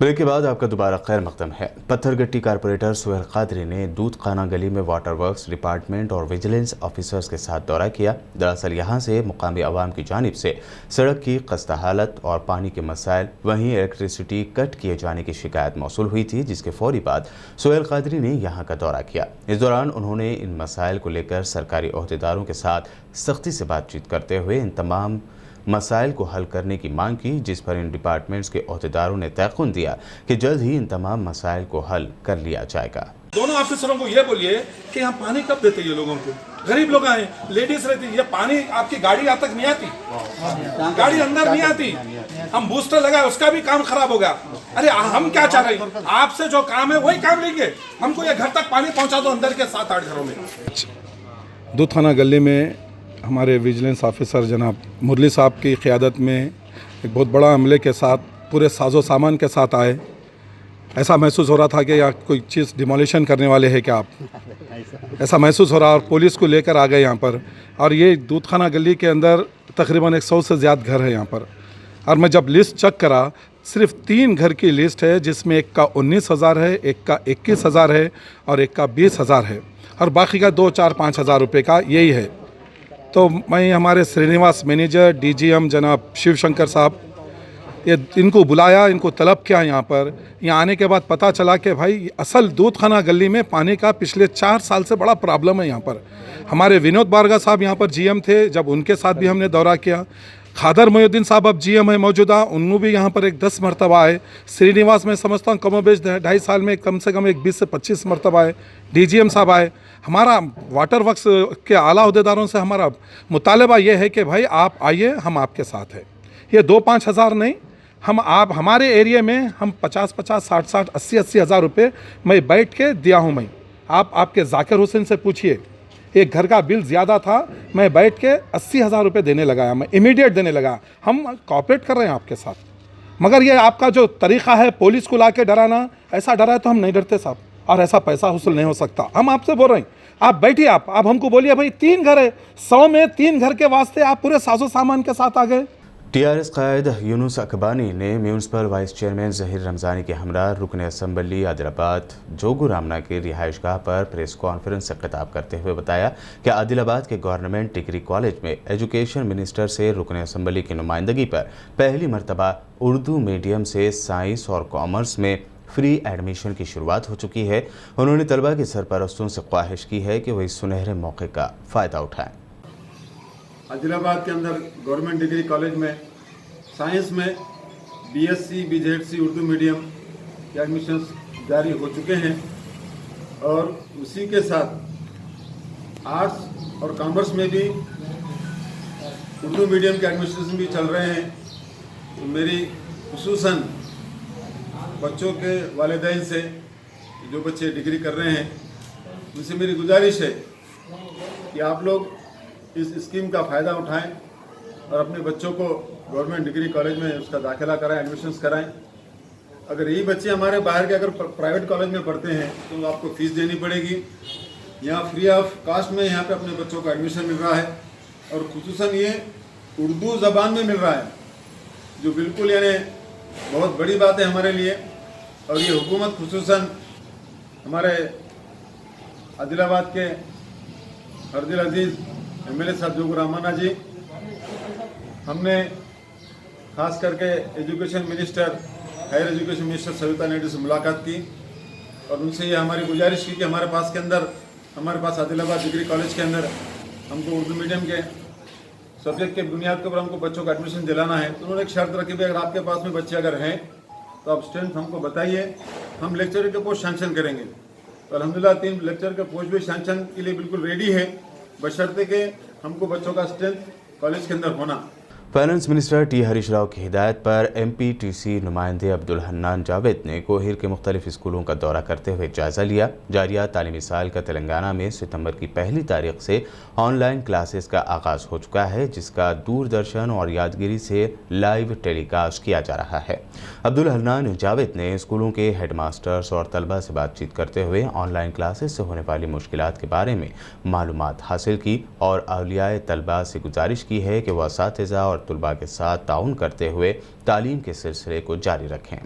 Break के बाद आपका दोबारा खैर मकदम है। पत्थरगट्टी कारपोरेटर सुहेल कादरी ने दूध खाना गली में वाटर वर्क्स डिपार्टमेंट और विजिलेंस ऑफिसर्स के साथ दौरा किया। दरअसल यहां से मुकामी अवाम की जानिब से सड़क की खस्ता हालत और पानी के मसाइल, वहीं इलेक्ट्रिसिटी कट किए जाने की शिकायत मौसूल हुई थी, जिसके फौरी बाद सुहेल कादरी ने यहां का दौरा किया। इस दौरान उन्होंने इन मसाइल को लेकर सरकारी ओहदेदारों के साथ सख्ती से बातचीत करते हुए इन तमाम मसाइल को हल करने की मांग की, जिस पर इन डिपार्टमेंट्स के ओहदेदारों ने तयक़ुन दिया कि जल्द ही इन तमाम मसाइल को हल कर लिया जाएगा। दोनों ऑफिसरों को ये बोलिए कि यहाँ पानी कब देते ये लोगों को, गरीब लोग आए, लेडीज रहती, ये पानी आपकी गाड़ी यहाँ तक नहीं आती, गाड़ी अंदर नहीं आती। हम बूस्टर लगाए, उसका भी काम खराब हो गया। अरे हम क्या चाह रहे हैं, आपसे जो काम है वही काम लेंगे, हमको ये घर तक पानी पहुँचा दो, अंदर के 7-8 घरों में। दूध थाना गली में हमारे विजिलेंस ऑफिसर जनाब मुरली साहब की क़ियादत में एक बहुत बड़ा अमले के साथ पूरे साजो सामान के साथ आए। ऐसा महसूस हो रहा था कि यहाँ कोई चीज़ डिमोलिशन करने वाले हैं क्या आप, ऐसा महसूस हो रहा। और पुलिस को लेकर आ गए यहाँ पर। और ये दूध खाना गली के अंदर तकरीबन 100 से ज़्यादा घर है यहाँ पर। और मैं जब लिस्ट चेक करा, सिर्फ 3 घर की लिस्ट है, जिसमें एक का 19,000 है, एक का 21,000 है और एक का 20,000 है, और बाकी का 2-4-5 हज़ार रुपये का यही है। तो मैं हमारे श्रीनिवास मैनेजर डीजीएम जनाब शिव शंकर साहब, ये इनको बुलाया, इनको तलब किया यहाँ पर। यहाँ आने के बाद पता चला कि भाई असल दूध खाना गली में पानी का पिछले 4 साल से बड़ा प्रॉब्लम है यहाँ पर। हमारे विनोद बारगा साहब यहाँ पर जीएम थे, जब उनके साथ भी हमने दौरा किया। खादर मोहुद्दीन साहब अब जीएम है मौजूदा, उन्होंने भी यहाँ पर एक 10 मरतबा आए। श्रीनिवास में समझता हूँ कमोबेश 2.5 साल में कम से कम एक 20 से 25 मरतबा आए। डीजीएम साहब आए। हमारा वाटर वर्क्स के आला अहदेदारों से हमारा मुतालबा ये है कि भाई आप आइए, हम आपके साथ हैं। ये 2-5 हज़ार नहीं, हम आप हमारे एरिया में हम 50-50, 60-60, 80-80 हज़ार रुपये मैं बैठ के दिया हूँ। मैं आपके जाकिर हुसैन से पूछिए, एक घर का बिल ज़्यादा था, मैं बैठ के 80 हज़ार रुपये देने लगाया, मैं इमीडिएट देने लगा। हम कॉपरेट कर रहे हैं आपके साथ, मगर ये आपका जो तरीक़ा है पुलिस को ला के डराना, ऐसा डरा है तो हम नहीं डरते साहब, और ऐसा पैसा हुसूल नहीं हो सकता। हम आपसे बोल रहे हैं, आप बैठिए, आप हमको बोलिए भाई 3 घर है, 100 में 3 घर के वास्ते आप पूरे साजो सामान के साथ आ गए। टीआरएस कायद यूनुस अकबानी ने municipal vice chairman Zaheer Ramzani के हमरा रुकन असम्बली आदिलाबाद जोगू रामना के रिहाइशगाह पर प्रेस कॉन्फ्रेंस से खिताब करते हुए बताया कि आदिलाबाद के गवर्नमेंट डिग्री कॉलेज में एजुकेशन मिनिस्टर से रुकन असम्बली की नुमाइंदगी पर पहली मरतबा उर्दू मीडियम से साइंस और कॉमर्स में फ्री एडमिशन की शुरुआत हो चुकी है। उन्होंने तलबा के सरपरस्तों से ख्वाहिश की है कि वह इस सुनहरे मौके का फ़ायदा उठाएँ। आदिलाबाद के अंदर गवर्नमेंट डिग्री कॉलेज में साइंस में बीएससी बीजेडसी उर्दू मीडियम के एडमिशन्स जारी हो चुके हैं, और उसी के साथ आर्ट्स और कॉमर्स में भी उर्दू मीडियम के एडमिशन्स भी चल रहे हैं। तो मेरी खुसूसन बच्चों के वालिदैन से, जो बच्चे डिग्री कर रहे हैं, उनसे मेरी गुजारिश है कि आप लोग इस स्कीम का फ़ायदा उठाएं और अपने बच्चों को गवर्नमेंट डिग्री कॉलेज में उसका दाखिला कराएं, एडमिशन्स कराएं। अगर यही बच्चे हमारे बाहर के अगर प्राइवेट कॉलेज में पढ़ते हैं तो आपको फ़ीस देनी पड़ेगी। यहाँ फ्री ऑफ कास्ट में यहाँ पे अपने बच्चों को एडमिशन मिल रहा है, और खुसूसन ये उर्दू ज़बान में मिल रहा है, जो बिल्कुल यानी बहुत बड़ी बात है हमारे लिए। और ये हुकूमत खुसूसन हमारे आदिलाबाद के हरदिल अजीज़ एमएलए साहब जोगू रामना जी, हमने खास करके education minister, higher education minister Savita Naidu से मुलाकात की, और उनसे ये हमारी गुजारिश की कि हमारे पास आदिलाबाद डिग्री कॉलेज के अंदर हमको उर्दू मीडियम के सब्जेक्ट के बुनियाद के ऊपर हमको बच्चों को एडमिशन दिलाना है। तो उन्होंने एक शर्त रखी भी, अगर आपके पास में बच्चे अगर हैं तो आप स्ट्रेंथ हमको बताइए, हम लेक्चर के पोस्ट सैंक्शन करेंगे। तो अल्हम्दुलिल्लाह 3 लेक्चर के पोस्ट भी सैंक्शन के लिए बिल्कुल रेडी है, बशर्ते कि हमको बच्चों का स्ट्रेंथ कॉलेज के अंदर होना। Finance minister T Harish Rao की हिदायत पर MPTC नुमाइंदे अब्दुल हन्नान जावेद ने कोहिर के मुख्तलिफ स्कूलों का दौरा करते हुए जायज़ा लिया। जारिया तालीमी साल का तेलंगाना में सितंबर की पहली तारीख से ऑनलाइन क्लासेस का आगाज़ हो चुका है, जिसका दूरदर्शन और यादगिरी से लाइव टेलीकास्ट किया जा रहा है। अब्दुल हन्नान जावेद ने स्कूलों के हेडमास्टर्स और तलबा से बातचीत करते हुए ऑनलाइन क्लासेस से होने वाली मुश्किलात के बारे में मालूमात हासिल की, और औलियाए तलबा से गुजारिश की है कि वह असातिज़ा और तुलबा के साथ ताउन करते हुए तालीम के सिलसिले को जारी रखें।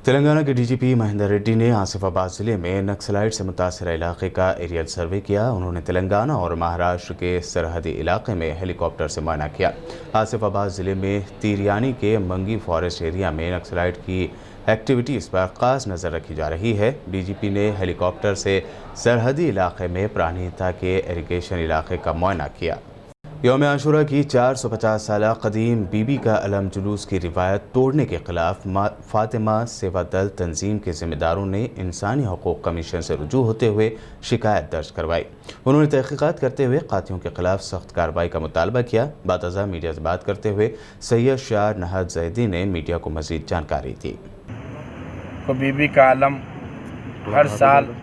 तेलंगाना के डीजीपी महेंदर रेड्डी ने आसिफाबाद जिले में नक्सलाइट से मुतासर इलाके का एरियल सर्वे किया। उन्होंने तेलंगाना और महाराष्ट्र के सरहदी इलाके में हेलीकॉप्टर से मुआयना किया। आसिफाबाद जिले में तिरियानी के मंगी फॉरेस्ट एरिया में नक्सलाइट की एक्टिविटीज़ पर खास नज़र रखी जा रही है। डीजीपी ने हेलीकॉप्टर से सरहदी इलाके में प्राणहिता के इरिगेशन इलाके का मुआयना किया। यौम आशूरा की 450 साल कदीम बीबी का अलम जुलूस की रिवायत तोड़ने के खिलाफ फातिमा सेवा दल तंजीम के जिम्मेदारों ने इंसानी हकूक़ कमीशन से रुजू होते हुए शिकायत दर्ज करवाई। उन्होंने तहकीकात करते हुए कातियों के खिलाफ सख्त कार्रवाई का मुतालबा किया। बातज़ा मीडिया से बात करते हुए सैयद शाह नहद जैदी ने मीडिया को मज़ीद जानकारी दी। बीबी का आलम हर साल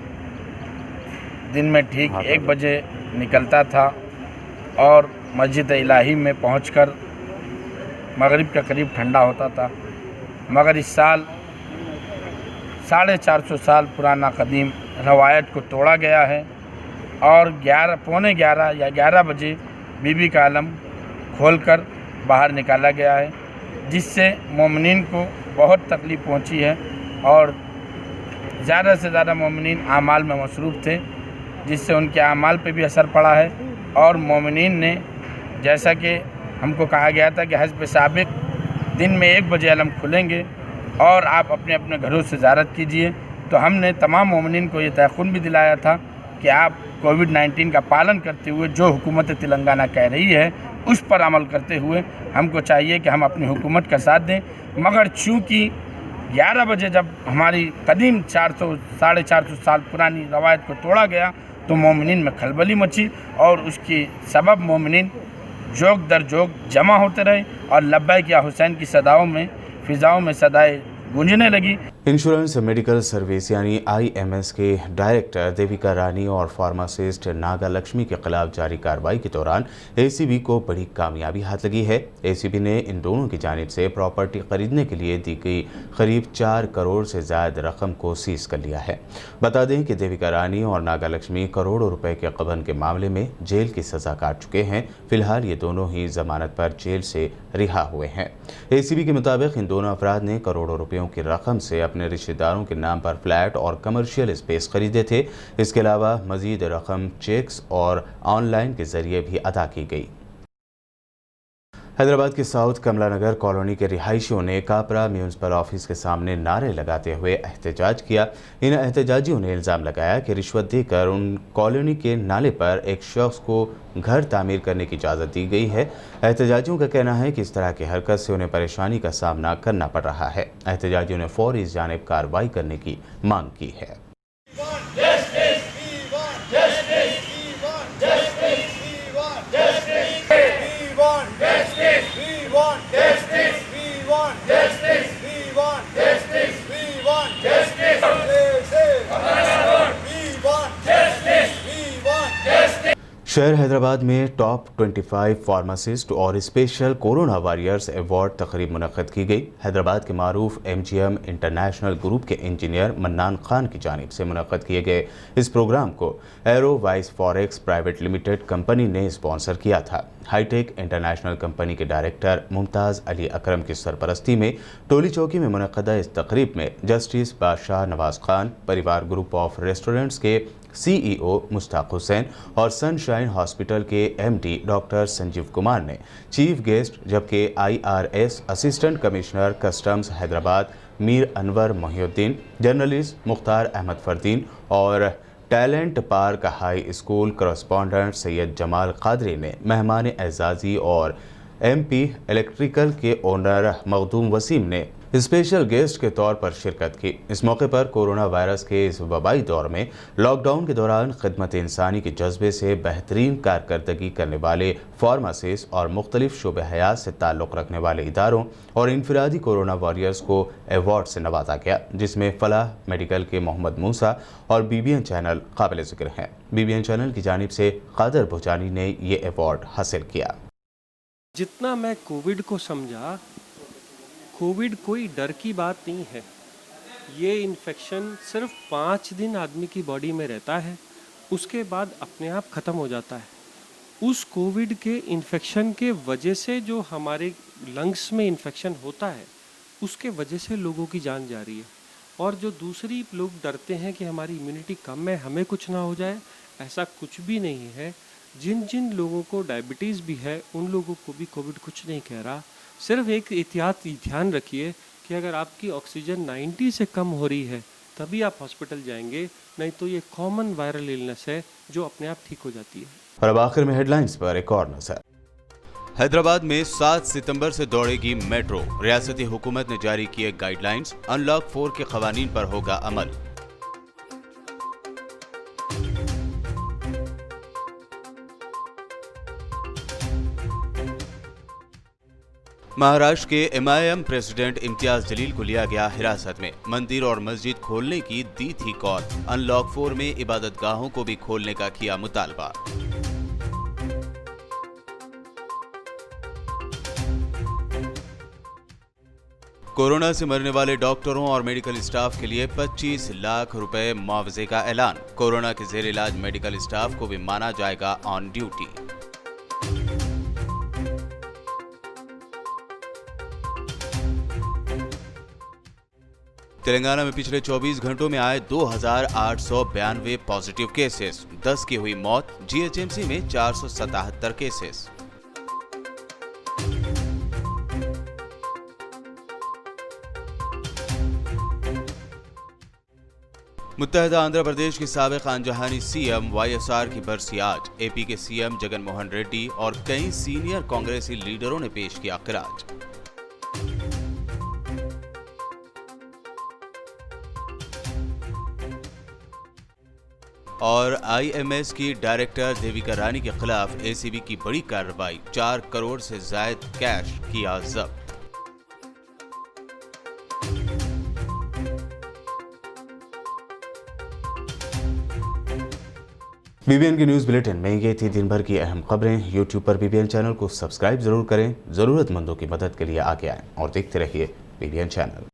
दिन में ठीक 1 बजे निकलता था और मस्जिद इलाही में पहुंचकर मगरिब के करीब ठंडा होता था, मगर इस साल 450 साल पुराना कदीम रवायत को तोड़ा गया है और 11:45 या 11 बजे बीबी का आलम खोलकर बाहर निकाला गया है, जिससे मोमिनीन को बहुत तकलीफ़ पहुंची है और ज़्यादा से ज़्यादा मोमिनीन आमाल में मसरूफ़ थे, जिससे उनके आमाल पे भी असर पड़ा है। और मोमिनीन ने, जैसा कि हमको कहा गया था कि हस्ब साबिक दिन में 1 बजे अलम खुलेंगे और आप अपने अपने घरों से ज़ियारत कीजिए, तो हमने तमाम मोमिनीन को ये तयक़ुन भी दिलाया था कि आप कोविड-19 का पालन करते हुए जो हुकूमत तेलंगाना कह रही है उस पर अमल करते हुए हमको चाहिए कि हम अपनी हुकूमत का साथ दें। मगर चूँकि 11 बजे जब हमारी कदीम 400-450 साल पुरानी रवायत को तोड़ा गया तो मोमिनीन में खलबली मची और उसकी सबब मोमिनीन जोग दर जोग जमा होते रहे और लब्बैक या हुसैन की सदाओं में फ़िज़ाओं में सदाएं गूंजने लगी। इंश्योरेंस मेडिकल सर्विस यानी IMS के डायरेक्टर देविका रानी और फार्मासिस्ट नागा लक्ष्मी के खिलाफ जारी कार्रवाई के दौरान ACB को बड़ी कामयाबी हाथ लगी है। ACB ने इन दोनों की जानिब से प्रॉपर्टी खरीदने के लिए दी गई करीब 4 करोड़ से ज़ायद रकम को सीज कर लिया है। बता दें कि देविका रानी और नागा लक्ष्मी करोड़ों रुपए के गबन के मामले में जेल की सज़ा काट चुके हैं। फिलहाल ये दोनों ही जमानत पर जेल से रिहा हुए हैं। ACB के मुताबिक इन दोनों अफराद ने करोड़ों रुपयों की रकम से अपने रिश्तेदारों के नाम पर फ्लैट और कमर्शियल स्पेस खरीदे थे। इसके अलावा मजीद रकम चेक्स और ऑनलाइन के जरिए भी अदा की गई। हैदराबाद के साउथ कमला नगर कॉलोनी के रिहायशियों ने कापरा म्यूनसिपल ऑफिस के सामने नारे लगाते हुए एहतजाज किया। इन एहतजाजियों ने इल्ज़ाम लगाया कि रिश्वत देकर उन कॉलोनी के नाले पर एक शख्स को घर तामीर करने की इजाज़त दी गई है। एहतजाजियों का कहना है कि इस तरह की हरकत से उन्हें परेशानी का सामना करना पड़ रहा है। एहतजाजियों ने फौरी इस जानिब कार्रवाई करने की मांग की है। शहर हैदराबाद में टॉप 25 फार्मासिस्ट और स्पेशल कोरोना वॉरियर्स अवार्ड तकरीब मुनक़्क़द की गई। हैदराबाद के मारूफ MGM इंटरनेशनल ग्रुप के इंजीनियर मन्नान खान की जानिब से मुनक़्क़द किए गए इस प्रोग्राम को arrow vice forex private limited company ने स्पॉन्सर किया था। हाईटेक इंटरनेशनल कंपनी के डायरेक्टर मुमताज़ अली अकरम की सरपरस्ती में टोली चौकी में मुनक़्क़दा इस तकरीब में जस्टिस बादशाह Nawaz Khan, Parivar group of restaurants के CEO मुश्ताक हुसैन और सनशाइन हॉस्पिटल के MD डॉक्टर संजीव कुमार ने चीफ गेस्ट, जबकि IRS assistant commissioner customs Hyderabad Mir Anwar Mohiuddin, journalist Mukhtar Ahmed Fardeen और talent park high school correspondent Syed Jamal Qadri ने मेहमान एजाज़ी और MP इलेक्ट्रिकल के ओनर मखदूम वसीम ने स्पेशल गेस्ट के तौर पर शिरकत की। इस मौके पर कोरोना वायरस के इस वबाई दौर में लॉकडाउन के दौरान खिदमत इंसानी के जज्बे से बेहतरीन कारकर्दगी करने वाले फार्मासिस्ट और मुख्तलिफ शोबे हयात से ताल्लुक़ रखने वाले इदारों और इनफरादी कोरोना वॉरियर्स को अवार्ड से नवाजा गया, जिसमें फलाह मेडिकल के मोहम्मद मूसा और BBN चैनल काबिल ज़िक्र हैं। BBN चैनल की जानिब से कादर भुजानी ने ये अवार्ड हासिल किया। जितना मैं कोविड को समझा, कोविड कोई डर की बात नहीं है। ये इन्फेक्शन सिर्फ 5 दिन आदमी की बॉडी में रहता है, उसके बाद अपने आप ख़त्म हो जाता है। उस कोविड के इन्फेक्शन के वजह से जो हमारे लंग्स में इन्फेक्शन होता है, उसके वजह से लोगों की जान जा रही है। और जो दूसरी लोग डरते हैं कि हमारी इम्यूनिटी कम है, हमें कुछ ना हो जाए, ऐसा कुछ भी नहीं है। जिन जिन लोगों को डायबिटीज़ भी है उन लोगों को भी कोविड कुछ नहीं कह रहा। सिर्फ एक एहतियाती ध्यान रखिए कि अगर आपकी ऑक्सीजन 90 से कम हो रही है तभी आप हॉस्पिटल जाएंगे, नहीं तो ये कॉमन वायरल इलनेस है जो अपने आप ठीक हो जाती है। और अब आखिर में हेडलाइंस पर एक और नजर। हैदराबाद में 7 सितंबर से दौड़ेगी मेट्रो। रियासती हुकूमत ने जारी किए गाइडलाइंस। अनलॉक 4 के खवानीन पर होगा अमल। महाराष्ट्र के एमआईएम प्रेसिडेंट इम्तियाज जलील को लिया गया हिरासत में। मंदिर और मस्जिद खोलने की दी थी कॉल। अनलॉक 4 में इबादतगाहों को भी खोलने का किया मुतालबा। कोरोना से मरने वाले डॉक्टरों और मेडिकल स्टाफ के लिए 25 लाख रुपए मुआवजे का ऐलान। कोरोना के जेर इलाज मेडिकल स्टाफ को भी माना जाएगा ऑन ड्यूटी। तेलंगाना में पिछले 24 घंटों में आए 2892 पॉजिटिव केसेस। 10 की हुई मौत। जीएचएमसी में 477 केसेस। मुत्तहदा आंध्र प्रदेश के साबिक आनजहानी सीएम वाईएसआर की बरसी आज। एपी के सीएम जगन मोहन रेड्डी और कई सीनियर कांग्रेसी लीडरों ने पेश किया खिराज। और आईएमएस की डायरेक्टर देविका रानी के खिलाफ एसीबी की बड़ी कार्रवाई। 4 करोड़ से ज्यादा कैश किया जब्त। बीबीएन की न्यूज़ बुलेटिन में ये थी दिन भर की अहम खबरें। यूट्यूब पर बीबीएन चैनल को सब्सक्राइब जरूर करें। जरूरतमंदों की मदद के लिए आगे आएं और देखते रहिए बीबीएन चैनल।